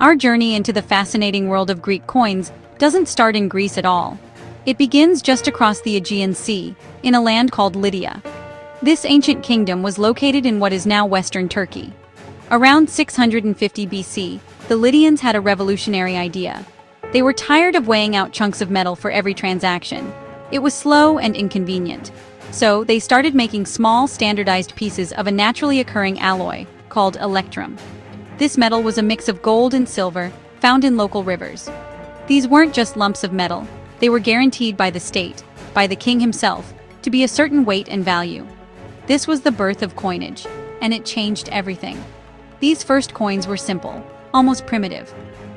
Our journey into the fascinating world of Greek coins doesn't start in Greece at all. It begins just across the Aegean Sea, in a land called Lydia. This ancient kingdom was located in what is now western Turkey. Around 650 BC, the Lydians had a revolutionary idea. They were tired of weighing out chunks of metal for every transaction. It was slow and inconvenient. So they started making small, standardized pieces of a naturally occurring alloy called electrum. This metal was a mix of gold and silver, found in local rivers. These weren't just lumps of metal, they were guaranteed by the state, by the king himself, to be a certain weight and value. This was the birth of coinage, and it changed everything. These first coins were simple, almost primitive.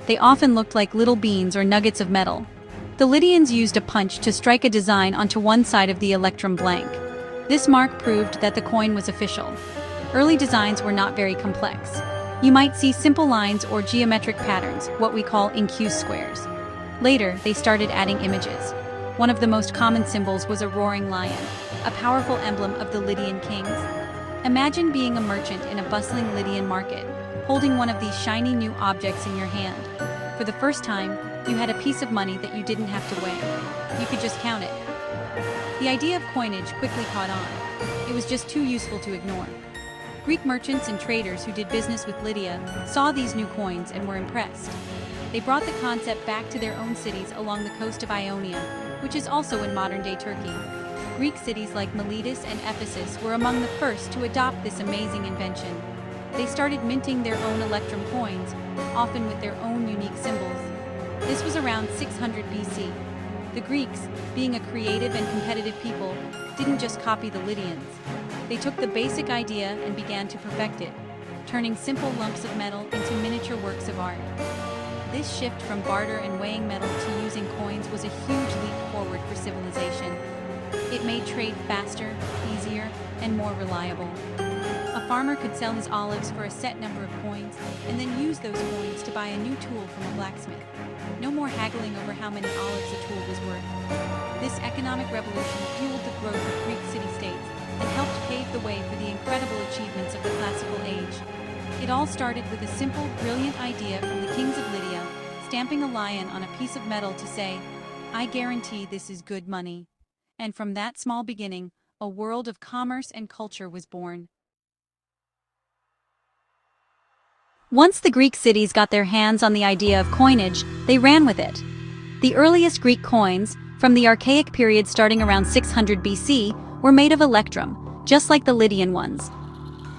They often looked like little beans or nuggets of metal. The Lydians used a punch to strike a design onto one side of the electrum blank. This mark proved that the coin was official. Early designs were not very complex. You might see simple lines or geometric patterns, what we call incuse squares. Later, they started adding images. One of the most common symbols was a roaring lion, a powerful emblem of the Lydian kings. Imagine being a merchant in a bustling Lydian market, holding one of these shiny new objects in your hand. For the first time, you had a piece of money that you didn't have to weigh. You could just count it. The idea of coinage quickly caught on. It was just too useful to ignore. Greek merchants and traders who did business with Lydia saw these new coins and were impressed. They brought the concept back to their own cities along the coast of Ionia, which is also in modern-day Turkey. Greek cities like Miletus and Ephesus were among the first to adopt this amazing invention. They started minting their own electrum coins, often with their own unique symbols. This was around 600 BC. The Greeks, being a creative and competitive people, didn't just copy the Lydians. They took the basic idea and began to perfect it, turning simple lumps of metal into miniature works of art. This shift from barter and weighing metal to using coins was a huge leap forward for civilization. It made trade faster, easier, and more reliable. A farmer could sell his olives for a set number of coins and then use those coins to buy a new tool from a blacksmith. No more haggling over how many olives a tool was worth. This economic revolution fueled the growth of Greek city-states and helped pave the way for the incredible achievements of the classical age. It all started with a simple, brilliant idea from the kings of Lydia, stamping a lion on a piece of metal to say, "I guarantee this is good money." And from that small beginning, a world of commerce and culture was born. Once the Greek cities got their hands on the idea of coinage, they ran with it. The earliest Greek coins, from the Archaic period starting around 600 BC, were made of electrum, just like the Lydian ones.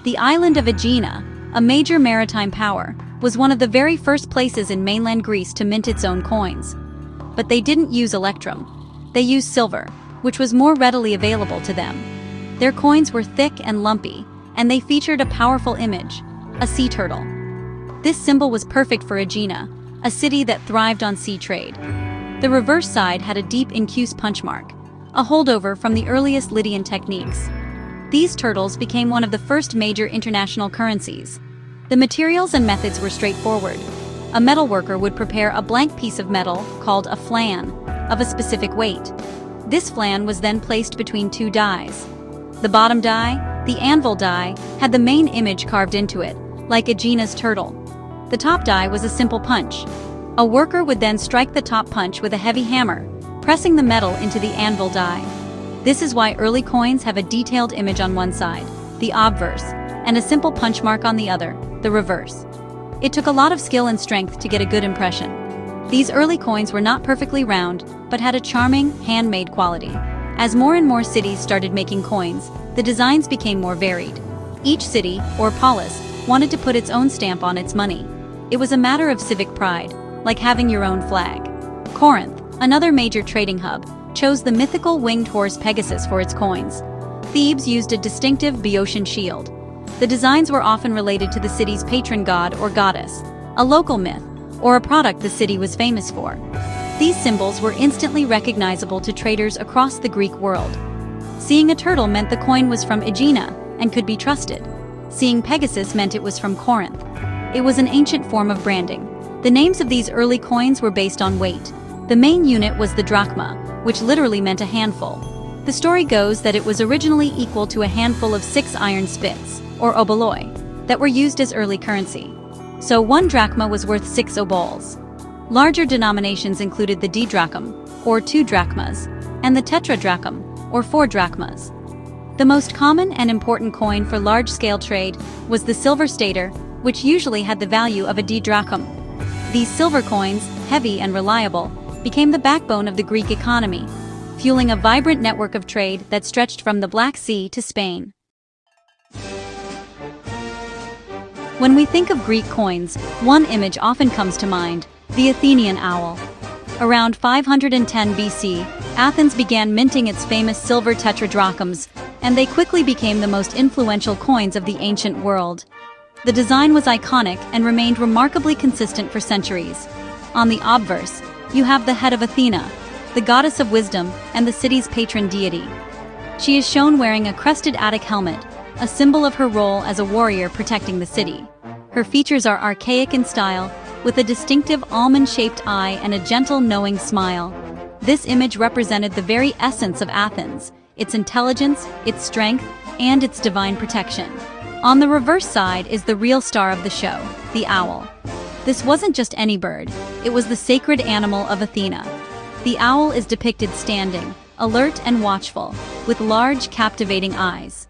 The island of Aegina, a major maritime power, was one of the very first places in mainland Greece to mint its own coins. But they didn't use electrum. They used silver, which was more readily available to them. Their coins were thick and lumpy, and they featured a powerful image, a sea turtle. This symbol was perfect for Aegina, a city that thrived on sea trade. The reverse side had a deep incuse punch mark, a holdover from the earliest Lydian techniques. These turtles became one of the first major international currencies. The materials and methods were straightforward. A metalworker would prepare a blank piece of metal, called a flan, of a specific weight. This flan was then placed between two dies. The bottom die, the anvil die, had the main image carved into it, like Aegina's turtle. The top die was a simple punch. A worker would then strike the top punch with a heavy hammer, pressing the metal into the anvil die. This is why early coins have a detailed image on one side, the obverse, and a simple punch mark on the other, the reverse. It took a lot of skill and strength to get a good impression. These early coins were not perfectly round, but had a charming, handmade quality. As more and more cities started making coins, the designs became more varied. Each city, or polis, wanted to put its own stamp on its money. It was a matter of civic pride, like having your own flag. Corinth, another major trading hub, chose the mythical winged horse Pegasus for its coins. Thebes used a distinctive Boeotian shield. The designs were often related to the city's patron god or goddess, a local myth, or a product the city was famous for. These symbols were instantly recognizable to traders across the Greek world. Seeing a turtle meant the coin was from Aegina and could be trusted. Seeing Pegasus meant it was from Corinth. It was an ancient form of branding. The names of these early coins were based on weight. The main unit was the drachma, which literally meant a handful. The story goes that it was originally equal to a handful of 6 iron spits, or oboloi, that were used as early currency. so 1 drachma was worth 6 obols. Larger denominations included the didrachm, or 2 drachmas, and the tetradrachm, or 4 drachmas. The most common and important coin for large-scale trade was the silver stater, which usually had the value of a didrachm. These silver coins, heavy and reliable, became the backbone of the Greek economy, fueling a vibrant network of trade that stretched from the Black Sea to Spain. When we think of Greek coins, one image often comes to mind: the Athenian owl. Around 510 BC, Athens began minting its famous silver tetradrachms, and they quickly became the most influential coins of the ancient world. The design was iconic and remained remarkably consistent for centuries. On the obverse, you have the head of Athena, the goddess of wisdom and the city's patron deity. She is shown wearing a crested Attic helmet, a symbol of her role as a warrior protecting the city. Her features are archaic in style, with a distinctive almond-shaped eye and a gentle, knowing smile. This image represented the very essence of Athens, its intelligence, its strength, and its divine protection. On the reverse side is the real star of the show, the owl. This wasn't just any bird, it was the sacred animal of Athena. The owl is depicted standing, alert and watchful, with large, captivating eyes.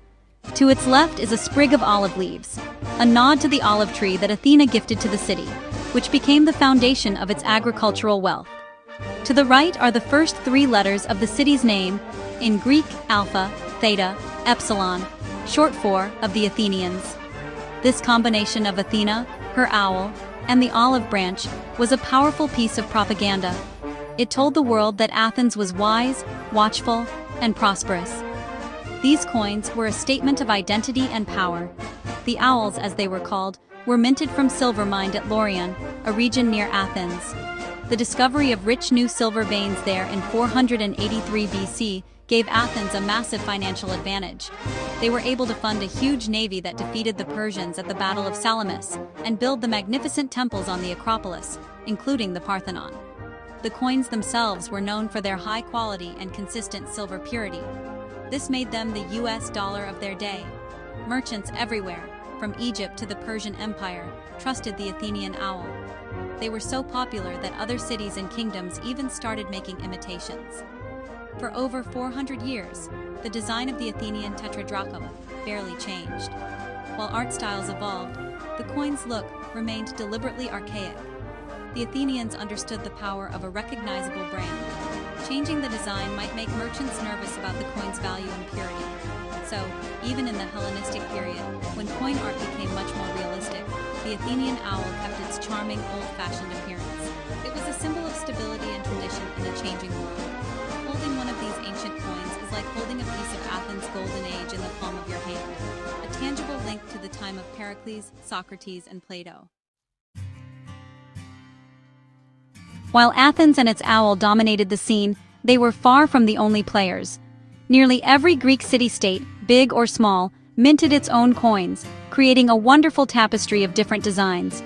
To its left is a sprig of olive leaves, a nod to the olive tree that Athena gifted to the city, which became the foundation of its agricultural wealth. To the right are the first 3 letters of the city's name, in Greek alpha, theta, epsilon, short for of the Athenians. This combination of Athena, her owl, and the olive branch was a powerful piece of propaganda. It told the world that Athens was wise, watchful, and prosperous. These coins were a statement of identity and power. The owls, as they were called, were minted from silver mined at Laurion, a region near Athens. The discovery of rich new silver veins there in 483 BC gave Athens a massive financial advantage. They were able to fund a huge navy that defeated the Persians at the Battle of Salamis and build the magnificent temples on the Acropolis, including the Parthenon. The coins themselves were known for their high quality and consistent silver purity. This made them the US dollar of their day. Merchants everywhere, from Egypt to the Persian Empire, trusted the Athenian owl. They were so popular that other cities and kingdoms even started making imitations. For over 400 years, the design of the Athenian tetradrachm barely changed. While art styles evolved, the coin's look remained deliberately archaic. The Athenians understood the power of a recognizable brand. Changing the design might make merchants nervous about the coin's value and purity. So, even in the Hellenistic period, when coin art became much more realistic, the Athenian owl kept its charming, old-fashioned appearance. It was a symbol of stability and tradition in a changing world. Holding one of these ancient coins is like holding a piece of Athens' golden age in the palm of your hand, a tangible link to the time of Pericles, Socrates, and Plato. While Athens and its owl dominated the scene, they were far from the only players. Nearly every Greek city-state, big or small, minted its own coins, creating a wonderful tapestry of different designs.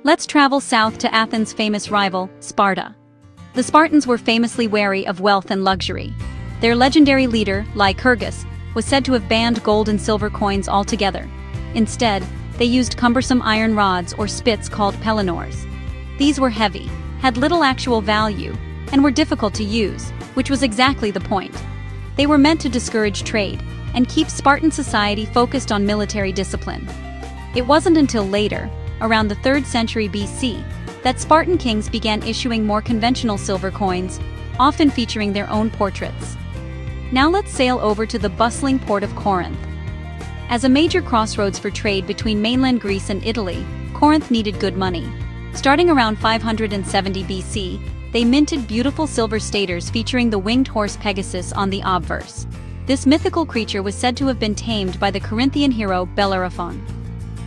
Let's travel south to Athens' famous rival, Sparta. The Spartans were famously wary of wealth and luxury. Their legendary leader, Lycurgus, was said to have banned gold and silver coins altogether. Instead, they used cumbersome iron rods or spits called pellinores. These were heavy, had little actual value, and were difficult to use, which was exactly the point. They were meant to discourage trade and keep Spartan society focused on military discipline. It wasn't until later, around the 3rd century BC, that Spartan kings began issuing more conventional silver coins, often featuring their own portraits. Now let's sail over to the bustling port of Corinth. As a major crossroads for trade between mainland Greece and Italy, Corinth needed good money. Starting around 570 BC, they minted beautiful silver staters featuring the winged horse Pegasus on the obverse. This mythical creature was said to have been tamed by the Corinthian hero Bellerophon.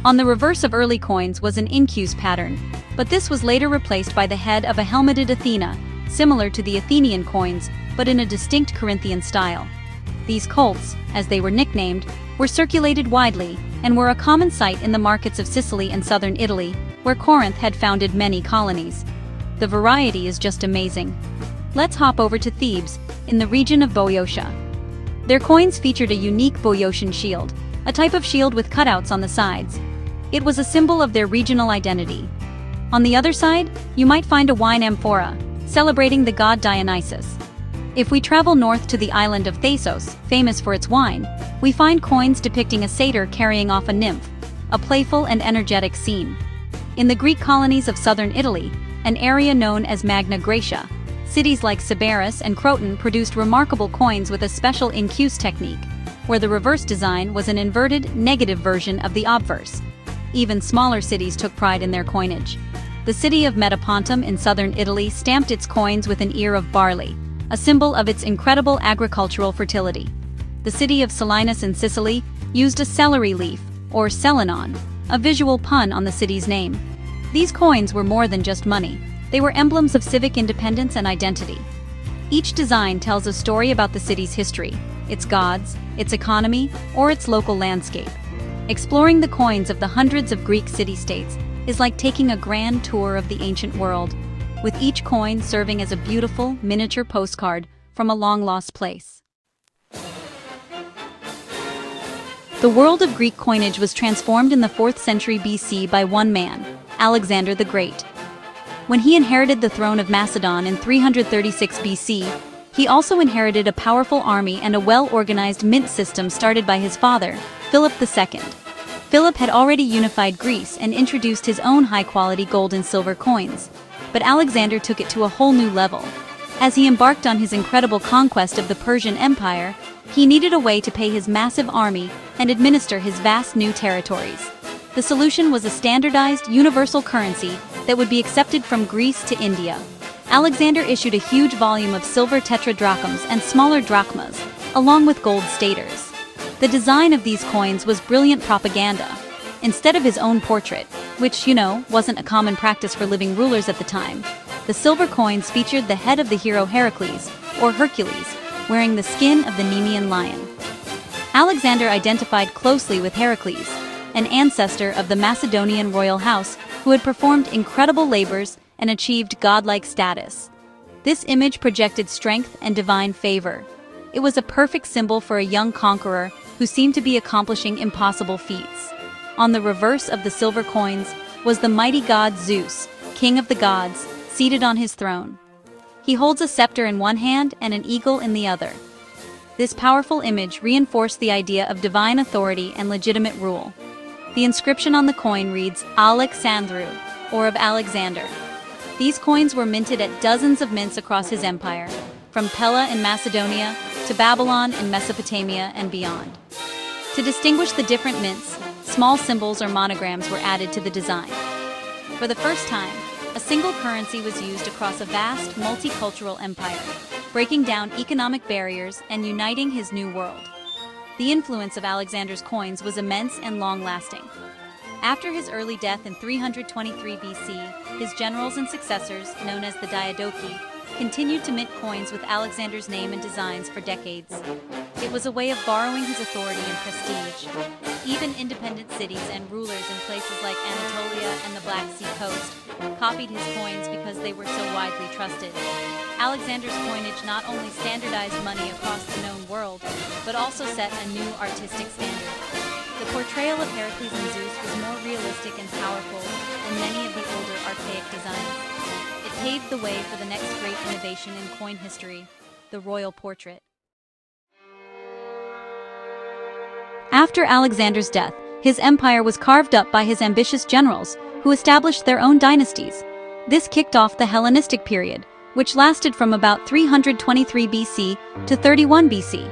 On the reverse of early coins was an incus pattern, but this was later replaced by the head of a helmeted Athena, similar to the Athenian coins, but in a distinct Corinthian style. These colts, as they were nicknamed, were circulated widely and were a common sight in the markets of Sicily and southern Italy, where Corinth had founded many colonies. The variety is just amazing. Let's hop over to Thebes, in the region of Boeotia. Their coins featured a unique Boeotian shield, a type of shield with cutouts on the sides. It was a symbol of their regional identity. On the other side, you might find a wine amphora, celebrating the god Dionysus. If we travel north to the island of Thasos, famous for its wine, we find coins depicting a satyr carrying off a nymph, a playful and energetic scene. In the Greek colonies of southern Italy, an area known as Magna Graecia, cities like Sybaris and Croton produced remarkable coins with a special incuse technique, where the reverse design was an inverted, negative version of the obverse. Even smaller cities took pride in their coinage. The city of Metapontum in southern Italy stamped its coins with an ear of barley, a symbol of its incredible agricultural fertility. The city of Selinus in Sicily used a celery leaf, or selenon, a visual pun on the city's name. These coins were more than just money. They were emblems of civic independence and identity. Each design tells a story about the city's history, its gods, its economy, or its local landscape. Exploring the coins of the hundreds of Greek city-states is like taking a grand tour of the ancient world, with each coin serving as a beautiful, miniature postcard from a long-lost place. The world of Greek coinage was transformed in the 4th century BC by one man, Alexander the Great. When he inherited the throne of Macedon in 336 BC, he also inherited a powerful army and a well-organized mint system started by his father, Philip II. Philip had already unified Greece and introduced his own high-quality gold and silver coins, but Alexander took it to a whole new level. As he embarked on his incredible conquest of the Persian Empire, he needed a way to pay his massive army and administer his vast new territories. The solution was a standardized, universal currency that would be accepted from Greece to India. Alexander issued a huge volume of silver tetradrachms and smaller drachmas, along with gold staters. The design of these coins was brilliant propaganda. Instead of his own portrait, which, wasn't a common practice for living rulers at the time, the silver coins featured the head of the hero Heracles, or Hercules, wearing the skin of the Nemean lion. Alexander identified closely with Heracles, an ancestor of the Macedonian royal house who had performed incredible labors and achieved godlike status. This image projected strength and divine favor. It was a perfect symbol for a young conqueror who seemed to be accomplishing impossible feats. On the reverse of the silver coins was the mighty god Zeus, king of the gods, seated on his throne. He holds a scepter in one hand and an eagle in the other. This powerful image reinforced the idea of divine authority and legitimate rule. The inscription on the coin reads Alexandrou, or of Alexander. These coins were minted at dozens of mints across his empire, from Pella in Macedonia to Babylon in Mesopotamia and beyond. To distinguish the different mints, small symbols or monograms were added to the design. For the first time, a single currency was used across a vast, multicultural empire, breaking down economic barriers and uniting his new world. The influence of Alexander's coins was immense and long-lasting. After his early death in 323 BC, his generals and successors, known as the Diadochi, continued to mint coins with Alexander's name and designs for decades. It was a way of borrowing his authority and prestige. Even independent cities and rulers in places like Anatolia and the Black Sea coast copied his coins because they were so widely trusted. Alexander's coinage not only standardized money across the known world, but also set a new artistic standard. The portrayal of Heracles and Zeus was more realistic and powerful than many of the older archaic designs. It paved the way for the next great innovation in coin history, the royal portrait. After Alexander's death, his empire was carved up by his ambitious generals, who established their own dynasties. This kicked off the Hellenistic period, which lasted from about 323 BC to 31 BC.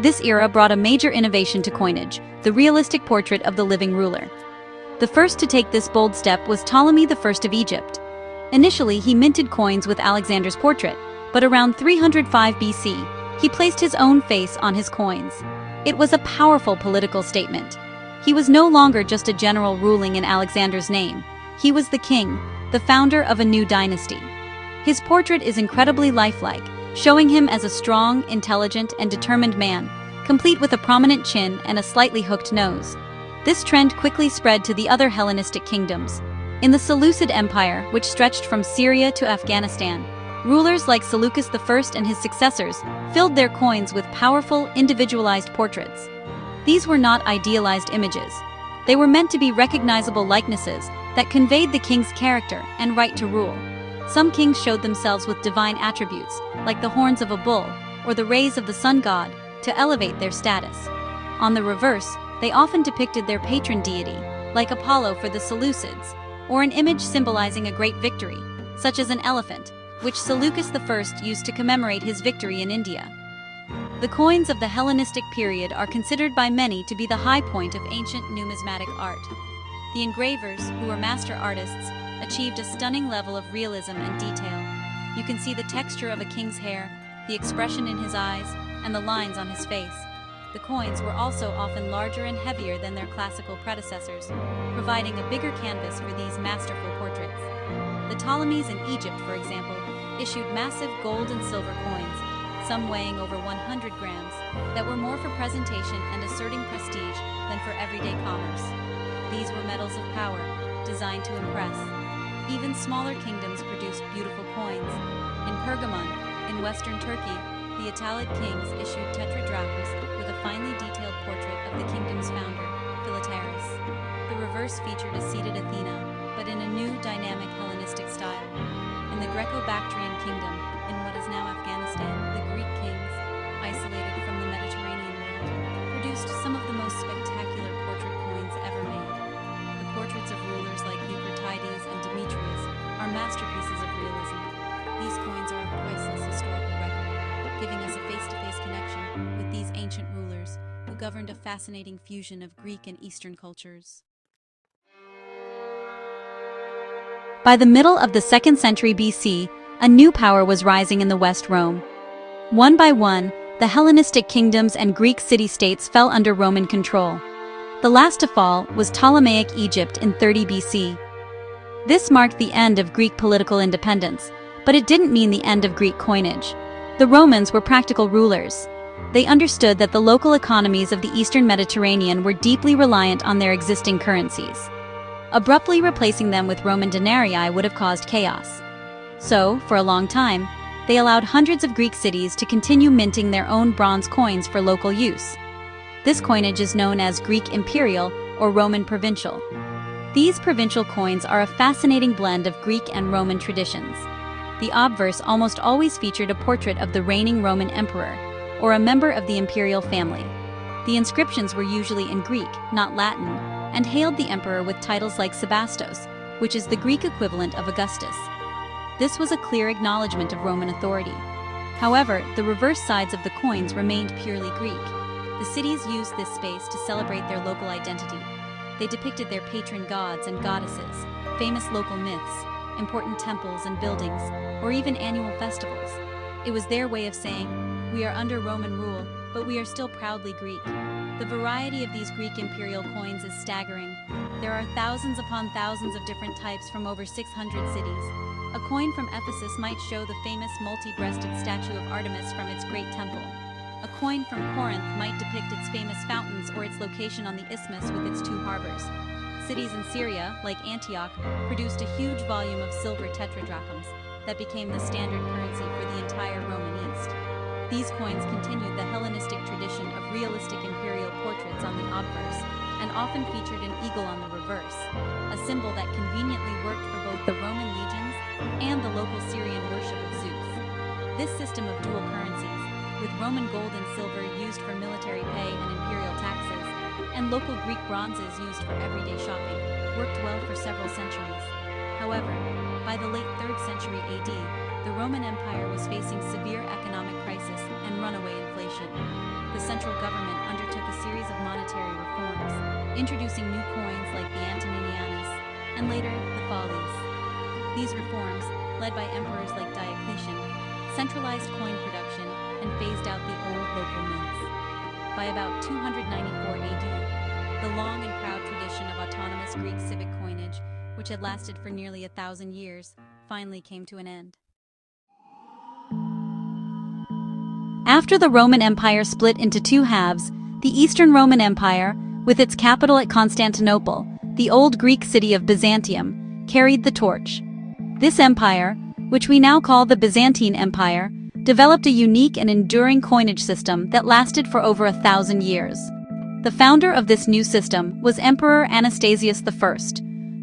This era brought a major innovation to coinage, the realistic portrait of the living ruler. The first to take this bold step was Ptolemy I of Egypt. Initially, he minted coins with Alexander's portrait, but around 305 BC, he placed his own face on his coins. It was a powerful political statement. He was no longer just a general ruling in Alexander's name. He was the king, the founder of a new dynasty. His portrait is incredibly lifelike, showing him as a strong, intelligent, and determined man, complete with a prominent chin and a slightly hooked nose. This trend quickly spread to the other Hellenistic kingdoms. In the Seleucid Empire, which stretched from Syria to Afghanistan, rulers like Seleucus I and his successors filled their coins with powerful, individualized portraits. These were not idealized images. They were meant to be recognizable likenesses that conveyed the king's character and right to rule. Some kings showed themselves with divine attributes, like the horns of a bull or the rays of the sun god, to elevate their status. On the reverse, they often depicted their patron deity, like Apollo for the Seleucids, or an image symbolizing a great victory, such as an elephant, which Seleucus I used to commemorate his victory in India. The coins of the Hellenistic period are considered by many to be the high point of ancient numismatic art. The engravers, who were master artists, achieved a stunning level of realism and detail. You can see the texture of a king's hair, the expression in his eyes, and the lines on his face. The coins were also often larger and heavier than their classical predecessors, providing a bigger canvas for these masterful portraits. The Ptolemies in Egypt, for example, issued massive gold and silver coins, some weighing over 100 grams, that were more for presentation and asserting prestige than for everyday commerce. These were medals of power, designed to impress. Even smaller kingdoms produced beautiful coins. In Pergamon, in western Turkey, the Attalid kings issued tetradrachms with a finely detailed portrait of the kingdom's founder, Philetaerus. The reverse featured a seated Athena, but in a new, dynamic Hellenistic style. In the Greco-Bactrian kingdom, in what is now Afghanistan, the Greek kings, isolated from the Mediterranean world, produced some of the most spectacular portrait coins ever made. The portraits of rulers like Eucratides and Demetrius are masterpieces of realism. These coins are a priceless historical record, giving us a face-to-face connection with these ancient rulers who governed a fascinating fusion of Greek and Eastern cultures. By the middle of the 2nd century BC, a new power was rising in the West Rome. One by one, the Hellenistic kingdoms and Greek city-states fell under Roman control. The last to fall was Ptolemaic Egypt in 30 BC. This marked the end of Greek political independence, but it didn't mean the end of Greek coinage. The Romans were practical rulers. They understood that the local economies of the Eastern Mediterranean were deeply reliant on their existing currencies. Abruptly replacing them with Roman denarii would have caused chaos. So, for a long time, they allowed hundreds of Greek cities to continue minting their own bronze coins for local use. This coinage is known as Greek imperial or Roman provincial. These provincial coins are a fascinating blend of Greek and Roman traditions. The obverse almost always featured a portrait of the reigning Roman emperor, or a member of the imperial family. The inscriptions were usually in Greek, not Latin, and hailed the emperor with titles like Sebastos, which is the Greek equivalent of Augustus. This was a clear acknowledgement of Roman authority. However, the reverse sides of the coins remained purely Greek. The cities used this space to celebrate their local identity. They depicted their patron gods and goddesses, famous local myths, important temples and buildings, or even annual festivals. It was their way of saying, "We are under Roman rule, but we are still proudly Greek." The variety of these Greek imperial coins is staggering. There are thousands upon thousands of different types from over 600 cities. A coin from Ephesus might show the famous multi-breasted statue of Artemis from its great temple. A coin from Corinth might depict its famous fountains or its location on the isthmus with its 2 harbors. Cities in Syria, like Antioch, produced a huge volume of silver tetradrachms that became the standard currency for the entire Roman East. These coins continued the Hellenistic tradition of realistic imperial portraits on the obverse, and often featured an eagle on the reverse, a symbol that conveniently worked for both the Roman legions and the local Syrian worship of Zeus. This system of dual currencies, with Roman gold and silver used for military pay and imperial taxes, and local Greek bronzes used for everyday shopping, worked well for several centuries. However, by the late 3rd century AD, the Roman Empire was facing severe economic crisis and runaway inflation. The central government undertook a series of monetary reforms, introducing new coins like the Antoninianus, and later, the Follies. These reforms, led by emperors like Diocletian, centralized coin production and phased out the old local mints. By about 294 AD, the long and proud tradition of autonomous Greek civic coinage, which had lasted for nearly 1,000 years, finally came to an end. After the Roman Empire split into 2 halves, the Eastern Roman Empire, with its capital at Constantinople, the old Greek city of Byzantium, carried the torch. This empire, which we now call the Byzantine Empire, developed a unique and enduring coinage system that lasted for over 1,000 years. The founder of this new system was Emperor Anastasius I,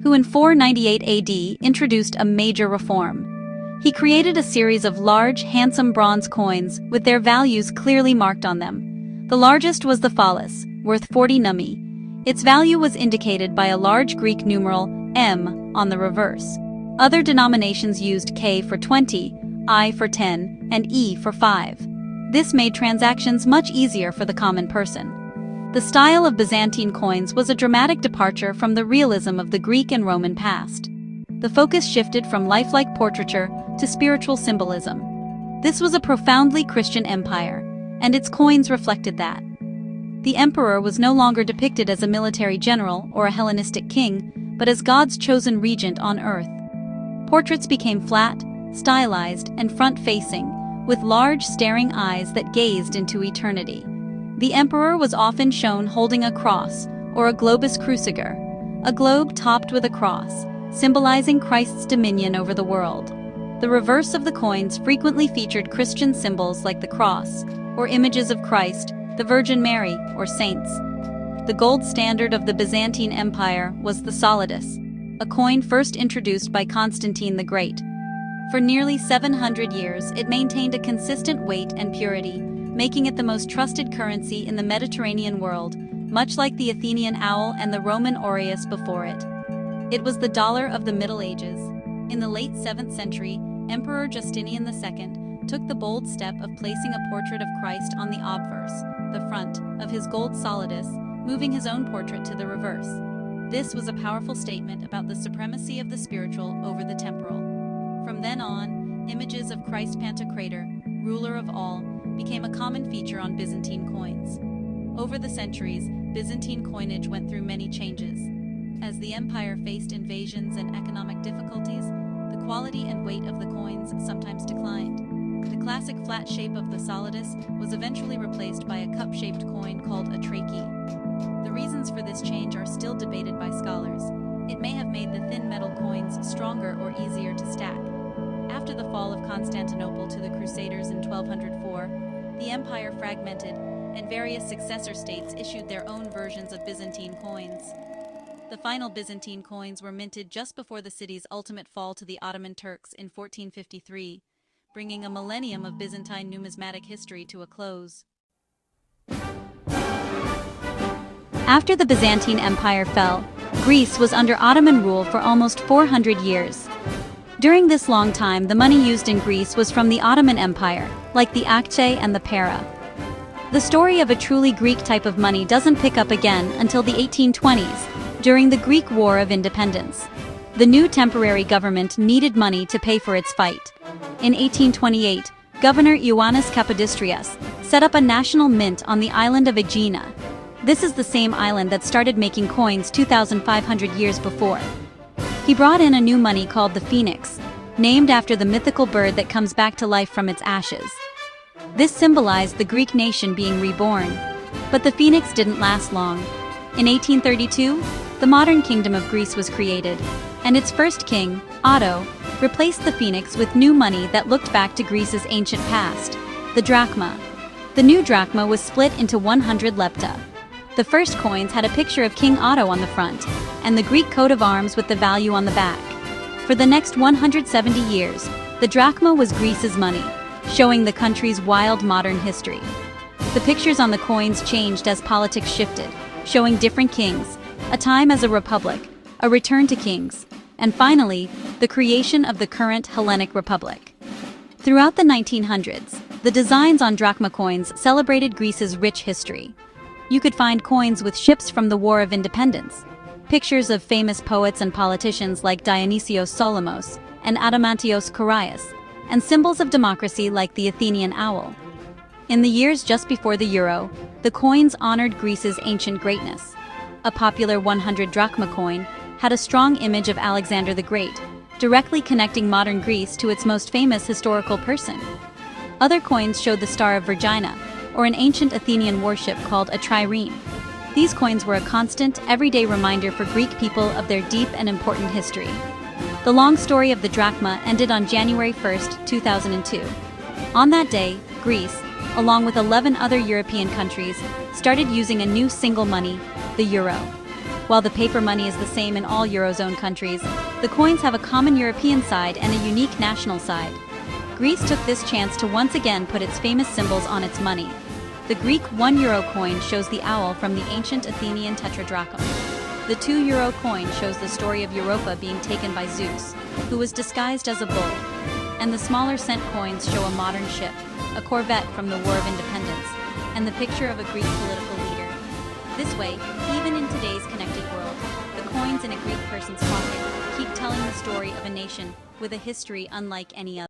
who in 498 AD introduced a major reform. He created a series of large, handsome bronze coins with their values clearly marked on them. The largest was the phallus, worth 40 nummi. Its value was indicated by a large Greek numeral M on the reverse. Other denominations used K for 20, I for 10, and E for 5. This made transactions much easier for the common person. The style of Byzantine coins was a dramatic departure from the realism of the Greek and Roman past. The focus shifted from lifelike portraiture to spiritual symbolism. This was a profoundly Christian empire, and its coins reflected that. The emperor was no longer depicted as a military general or a Hellenistic king, but as God's chosen regent on earth. Portraits became flat, stylized, and front-facing, with large staring eyes that gazed into eternity. The emperor was often shown holding a cross or a globus cruciger, a globe topped with a cross, symbolizing Christ's dominion over the world. The reverse of the coins frequently featured Christian symbols like the cross, or images of Christ, the Virgin Mary, or saints. The gold standard of the Byzantine Empire was the solidus, a coin first introduced by Constantine the Great. For nearly 700 years, it maintained a consistent weight and purity, making it the most trusted currency in the Mediterranean world, much like the Athenian owl and the Roman aureus before it. It was the dollar of the Middle Ages. In the late 7th century, Emperor Justinian II took the bold step of placing a portrait of Christ on the obverse, the front, of his gold solidus, moving his own portrait to the reverse. This was a powerful statement about the supremacy of the spiritual over the temporal. From then on, images of Christ Pantocrator, ruler of all, became a common feature on Byzantine coins. Over the centuries, Byzantine coinage went through many changes. As the empire faced invasions and economic difficulties, the quality and weight of the coins sometimes declined. The classic flat shape of the solidus was eventually replaced by a cup-shaped coin called a trachea. The reasons for this change are still debated by scholars. It may have made the thin metal coins stronger or easier to stack. After the fall of Constantinople to the Crusaders in 1204, the empire fragmented, and various successor states issued their own versions of Byzantine coins. The final Byzantine coins were minted just before the city's ultimate fall to the Ottoman Turks in 1453, bringing a millennium of Byzantine numismatic history to a close. After the Byzantine Empire fell, Greece was under Ottoman rule for almost 400 years. During this long time, the money used in Greece was from the Ottoman Empire, like the akçe and the para. The story of a truly Greek type of money doesn't pick up again until the 1820s, during the Greek War of Independence. The new temporary government needed money to pay for its fight. In 1828, Governor Ioannis Kapodistrias set up a national mint on the island of Aegina. This is the same island that started making coins 2,500 years before. He brought in a new money called the phoenix, named after the mythical bird that comes back to life from its ashes. This symbolized the Greek nation being reborn. But the phoenix didn't last long. In 1832, the modern kingdom of Greece was created, and its first king, Otto, replaced the phoenix with new money that looked back to Greece's ancient past, the drachma. The new drachma was split into 100 lepta. The first coins had a picture of King Otto on the front, and the Greek coat of arms with the value on the back. For the next 170 years, the drachma was Greece's money, showing the country's wild modern history. The pictures on the coins changed as politics shifted, showing different kings, a time as a republic, a return to kings, and finally, the creation of the current Hellenic Republic. Throughout the 1900s, the designs on drachma coins celebrated Greece's rich history. You could find coins with ships from the War of Independence, pictures of famous poets and politicians like Dionysios Solomos and Adamantios Korais, and symbols of democracy like the Athenian owl. In the years just before the euro, the coins honored Greece's ancient greatness. A popular 100 drachma coin had a strong image of Alexander the Great, directly connecting modern Greece to its most famous historical person. Other coins showed the Star of Vergina, or an ancient Athenian warship called a trireme. These coins were a constant, everyday reminder for Greek people of their deep and important history. The long story of the drachma ended on January 1, 2002. On that day, Greece, along with 11 other European countries, started using a new single money, the euro. While the paper money is the same in all Eurozone countries, the coins have a common European side and a unique national side. Greece took this chance to once again put its famous symbols on its money. The Greek €1 coin shows the owl from the ancient Athenian tetradrachm. The €2 coin shows the story of Europa being taken by Zeus, who was disguised as a bull. And the smaller cent coins show a modern ship, a corvette from the War of Independence, and the picture of a Greek political leader. This way, even in today's connected world, the coins in a Greek person's pocket keep telling the story of a nation with a history unlike any other.